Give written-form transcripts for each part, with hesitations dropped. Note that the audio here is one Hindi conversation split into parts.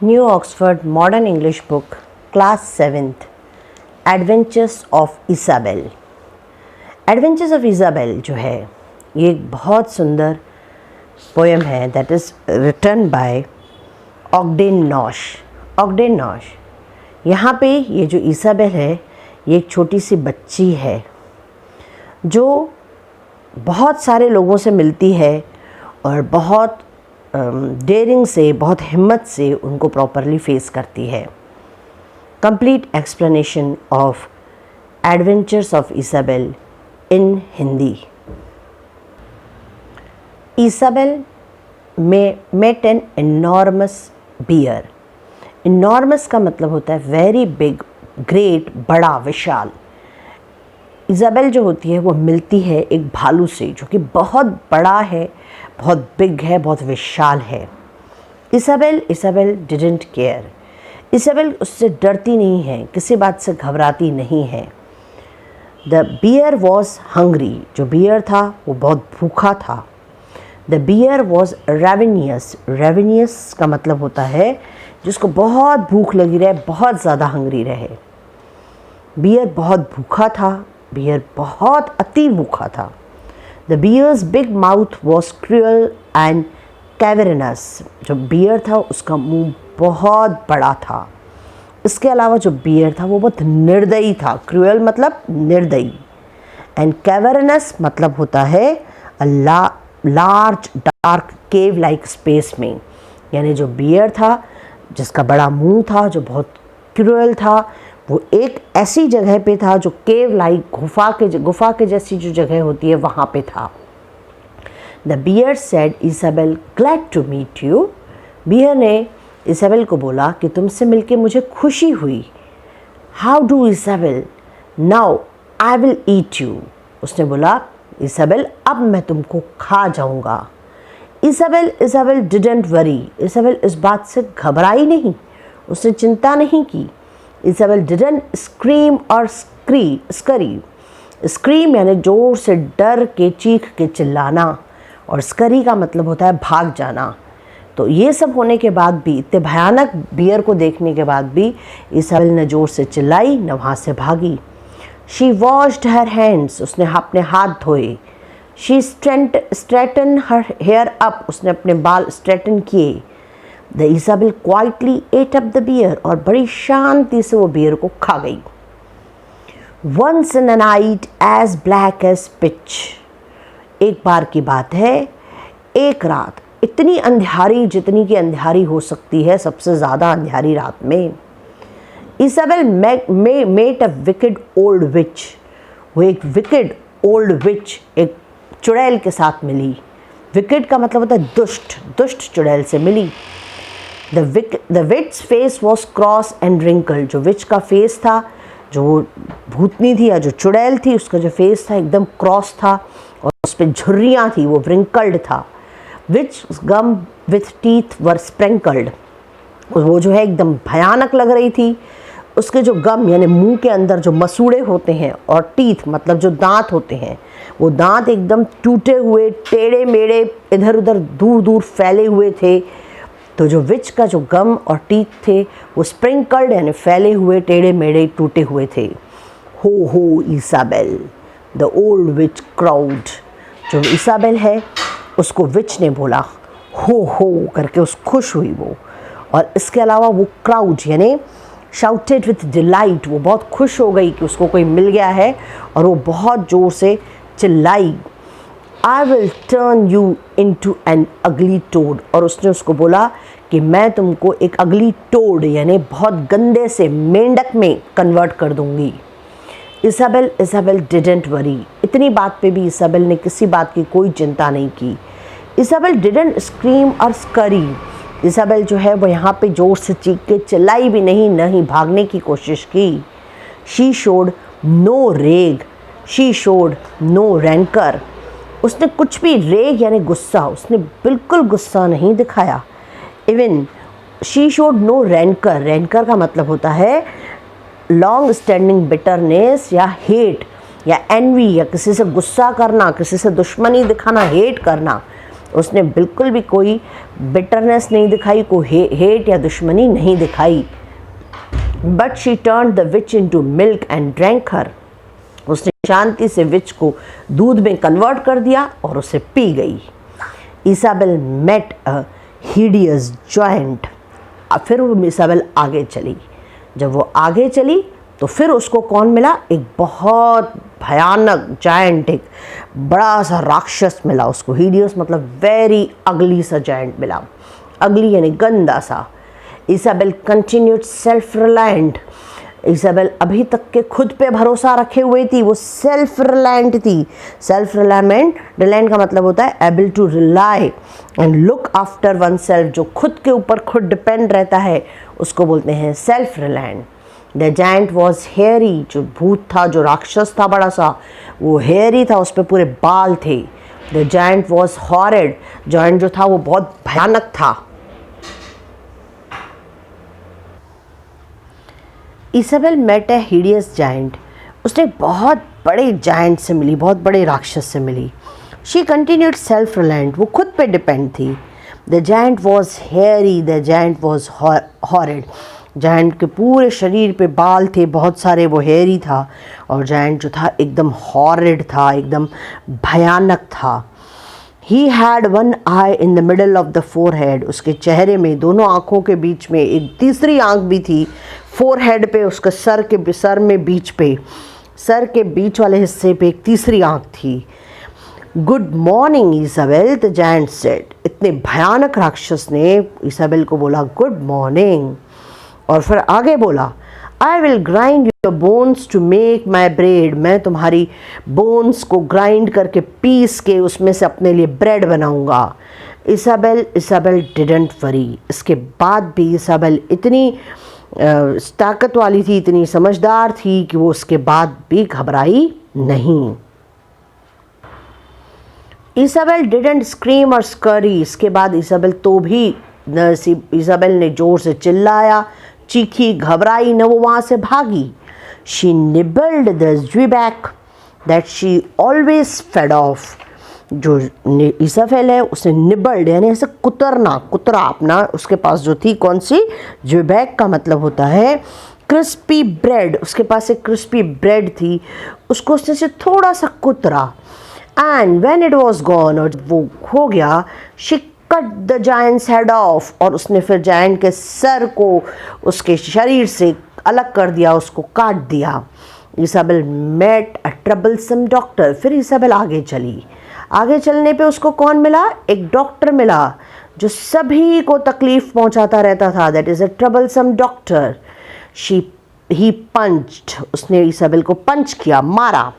New Oxford Modern English Book, Class 7th, Adventures of Isabel. Adventures of Isabel जो है ये एक बहुत सुंदर पोएम है that is written by Ogden नॉश. ऑगडेन नॉश यहाँ पे ये जो इसाबेल है ये एक छोटी सी बच्ची है जो बहुत सारे लोगों से मिलती है और बहुत डेयरिंग से, बहुत हिम्मत से उनको प्रॉपरली फेस करती है. Complete explanation of adventures of Isabel in Hindi. Isabel met an enormous bear. Enormous का मतलब होता है वेरी बिग, ग्रेट, बड़ा, विशाल. इसाबेल जो होती है वो मिलती है एक भालू से जो कि बहुत बड़ा है, बहुत बिग है, बहुत विशाल है. Isabelle didn't care. इसाबेल उससे डरती नहीं है, किसी बात से घबराती नहीं है. The bear was hungry. जो बियर था वो बहुत भूखा था. The bear was ravenous. Ravenous का मतलब होता है जिसको बहुत भूख लगी रहे, बहुत ज़्यादा हंग्री रहे. बियर बहुत भूखा था, बियर बहुत अति भूखा था. The bear's big mouth was cruel and cavernous. जो बियर था उसका मुंह बहुत बड़ा था. इसके अलावा जो बियर था वो बहुत निर्दयी था. क्रूअल मतलब निर्दयी, एंड कैवरनस मतलब होता है लार्ज डार्क केव लाइक स्पेस में. यानी जो बियर था जिसका बड़ा मुंह था, जो बहुत क्रूअल था, वो एक ऐसी जगह पे था जो केव लाइक, गुफा के जैसी जो जगह होती है वहाँ पे था. The bear said Isabel glad to meet you. Bear ने इसाबेल को बोला कि तुमसे मिलके मुझे खुशी हुई. How do Isabel, now I will eat you. उसने बोला इसाबेल अब मैं तुमको खा जाऊँगा. Isabelle didn't worry. इसाबेल इस बात से घबराई नहीं, उसने चिंता नहीं की. इसाबेल डिडंट स्क्रीम और स्करी. स्क्रीम यानी जोर से डर के, चीख के चिल्लाना, और स्करी का मतलब होता है भाग जाना. तो ये सब होने के बाद भी, इतने भयानक बियर को देखने के बाद भी इसाबेल ने जोर से चिल्लाई, न वहाँ से भागी. She washed her hands. उसने अपने हाथ धोए. She straighten her hair up. उसने अपने बाल स्ट्रेटन किए. The Isabel quietly ate up the bear. और बड़ी शांति से वो बियर को खा गई. Once in a night as black as pitch. एक बार की बात है, एक रात इतनी अंधियारी जितनी की अंधियारी हो सकती है, सबसे ज़्यादा अंधियारी रात में, Isabel met a wicked old witch. वो एक विकेड ओल्ड विच, एक चुड़ैल के साथ मिली. विकेड का मतलब होता है दुष्ट चुड़ैल से मिली. The witch face was cross and wrinkled. जो विच का फेस था, जो भूतनी थी या जो चुड़ैल थी, उसका जो फेस था एकदम क्रॉस था और उस पर झुर्रियाँ थी, वो रिंकल्ड था. विच गम विथ टीथ वर स्प्रेंकल्ड. वो जो है एकदम भयानक लग रही थी. उसके जो गम यानी मुंह के अंदर जो मसूड़े होते हैं, और टीथ मतलब जो दांत होते हैं, वो दांत एकदम टूटे हुए, टेढ़े मेढ़े, इधर उधर दूर दूर फैले हुए थे. तो जो विच का जो गम और टीथ थे वो स्प्रिंकल्ड यानी फैले हुए, टेढ़े मेढ़े, टूटे हुए थे. Ho Isabel, the old witch crowed. जो इसाबेल है उसको विच ने बोला हो करके, उस खुश हुई वो. और इसके अलावा वो क्राउड यानी शाउटेड विथ डिलाइट. वो बहुत खुश हो गई कि उसको कोई मिल गया है, और वो बहुत ज़ोर से चिल्लाई, I will turn you into an ugly toad. और उसने उसको बोला कि मैं तुमको एक अगली टोड यानी बहुत गंदे से मेंढक में कन्वर्ट कर दूंगी. Isabel didn't worry. इतनी बात पे भी इसाबेल ने किसी बात की कोई चिंता नहीं की. इसाबेल डिडंट स्क्रीम और स्करी. इसाबेल जो है वो यहाँ पे जोर से चीख के चिल्लाई भी नहीं, न ही भागने की कोशिश की. She showed no rage. She showed no rancour. उसने कुछ भी, रेग यानी गुस्सा, उसने बिल्कुल गुस्सा नहीं दिखाया. Even she showed no rancour. Rancour का मतलब होता है लॉन्ग स्टैंडिंग बिटरनेस या हेट या एनवी, या किसी से गुस्सा करना, किसी से दुश्मनी दिखाना, हेट करना. उसने बिल्कुल भी कोई बिटरनेस नहीं दिखाई, कोई हेट या दुश्मनी नहीं दिखाई. But she turn the witch into milk and drank her. उसने शांति से विच को दूध में कन्वर्ट कर दिया और उसे पी गई. Isabel met a hideous giant. फिर वो इसाबेल आगे चली. जब वो आगे चली तो फिर उसको कौन मिला? एक बहुत भयानक जायंट, एक बड़ा सा राक्षस मिला उसको. हिडियस मतलब वेरी अगली सा जायंट मिला. अगली यानी गंदा सा. Isabel continued self reliant. Isabel अभी तक के खुद पे भरोसा रखे हुए थी, वो सेल्फ रिलायंट थी. सेल्फ रिलायंट का मतलब होता है able to rely and look after oneself. जो खुद के ऊपर खुद डिपेंड रहता है उसको बोलते हैं self reliant. The giant was hairy. जो भूत था, जो राक्षस था बड़ा सा, वो हेयरी था, उस पर पूरे बाल थे. The giant was horrid. Giant जो था वो बहुत भयानक था. इसाबेल मेट ए हिडियस जायंट. उसने बहुत बड़े जायंट से मिली, बहुत बड़े राक्षस से मिली. She continued self reliant. वो खुद पे डिपेंड थी. The giant was hairy. The giant was horrid. Giant के पूरे शरीर पे बाल थे बहुत सारे, वो हेयरी था. और जायंट जो था एकदम हॉरिड था, एकदम भयानक था. He had one I in the middle of the forehead. उसके चेहरे में, दोनों आँखों के बीच में एक तीसरी आँख भी थी. फोरहेड पे, उसके सर में बीच पे, सर के बीच वाले हिस्से पे एक तीसरी आँख थी. Good morning Isabel, the giant said. इतने भयानक राक्षस ने इसाबेल को बोला गुड मॉर्निंग. और फिर आगे बोला I will grind your bones to make my bread. मैं तुम्हारी बोन्स को ग्राइंड करके पीस के उसमें से अपने लिए ब्रेड बनाऊंगा. Isabel didn't worry. इसके बाद भी इसाबेल इतनी ताकत वाली थी, इतनी समझदार थी कि वो उसके बाद भी घबराई नहीं. इसाबेल डिडंट स्क्रीम और स्करी. इसके बाद इसाबेल तो भी इसाबेल ने जोर से चिल्लाया, चीखी, घबराई न, वो वहाँ से भागी. She nibbled the zwieback that she always fed off. जो इसाबेल है उसने निबल्ड यानी ऐसे कुतरना, कुतरा अपना, उसके पास जो थी कौन सी, ज़्विबैक का मतलब होता है क्रिस्पी ब्रेड. उसके पास एक क्रिस्पी ब्रेड थी, उसको उसने से थोड़ा सा कुतरा. And when it was gone, और वो हो गया, she cut the giant's head off. और उसने फिर जायंट के सर को उसके शरीर से अलग कर दिया, उसको काट दिया. Isabel met a troublesome doctor. फिर इसाबेल आगे चली. आगे चलने पे उसको कौन मिला? एक डॉक्टर मिला जो सभी को तकलीफ पहुंचाता रहता था. That is a troublesome doctor. He punched. उसने इसाबेल को पंच किया, मारा.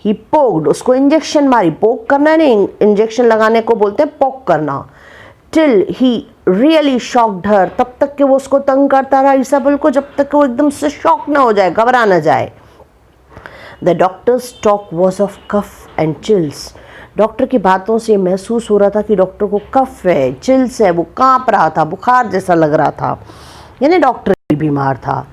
ही पोक्ड. उसको इंजेक्शन मारी. पोक करना नहीं, इंजेक्शन लगाने को बोलते हैं पोक करना. टिल ही रियली शॉक्ड हर. तब तक कि वो उसको तंग करता रहा इसाबेल को, जब तक कि वो एकदम से शॉक ना हो जाए, घबरा ना जाए. The doctor's talk was of cough and chills. Doctor की बातों से महसूस हो रहा था कि डॉक्टर को कफ है, चिल्स है, वो काँप रहा था, बुखार जैसा लग रहा था, यानी डॉक्टर भी बीमार था.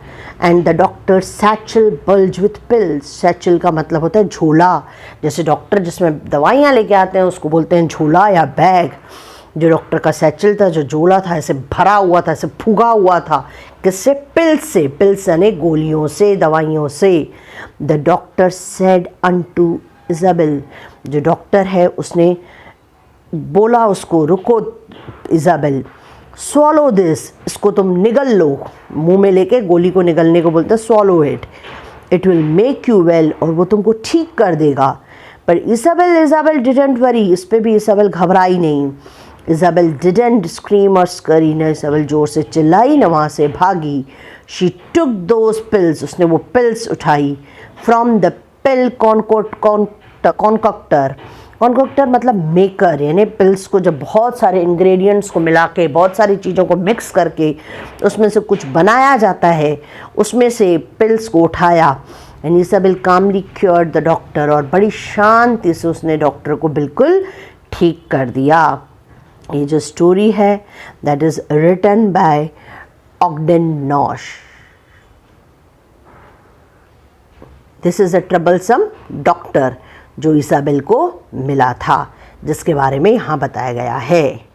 And the doctor satchel bulge with pills. Satchel का मतलब होता है झोला. जैसे डॉक्टर जिसमें दवाइयाँ लेके आते हैं उसको बोलते हैं झोला या बैग. जो डॉक्टर का सैचल था, जो झोला था, ऐसे भरा हुआ था, ऐसे फूगा हुआ था. किससे? पिल्स से. पिल्स यानी गोलियों से, दवाइयों से. The doctor said unto Isabel. जो डॉक्टर है उसने बोला उसको, रुको इसाबेल, स्वॉलो दिस. इसको तुम निगल लो. मुंह में लेके गोली को निगलने को बोलते हैं swallow it. It will make you well. और वो तुमको ठीक कर देगा. पर इसाबेल डिडंट वरी. इस पर भी इसाबेल घबराई नहीं. इसाबेल डिडंट स्क्रीम और स्करी. न इसाबेल जोर से चिल्लाई न वहाँ से भागी. She took those pills. उसने वो पिल्स उठाई. फ्रॉम द पिल कॉन्कॉक्टर. कॉन्कॉक्टर मतलब मेकर, यानी पिल्स को जब बहुत सारे इंग्रेडिएंट्स को मिला के, बहुत सारी चीज़ों को मिक्स करके उसमें से कुछ बनाया जाता है, उसमें से पिल्स को उठाया. And Isabel calmly cured the doctor. और बड़ी शांति से उसने डॉक्टर को बिल्कुल ठीक कर दिया. ये जो स्टोरी है that is written by Ogden Nash. This is a troublesome doctor जो इसाबेल को मिला था. जिसके बारे में यहाँ बताया गया है।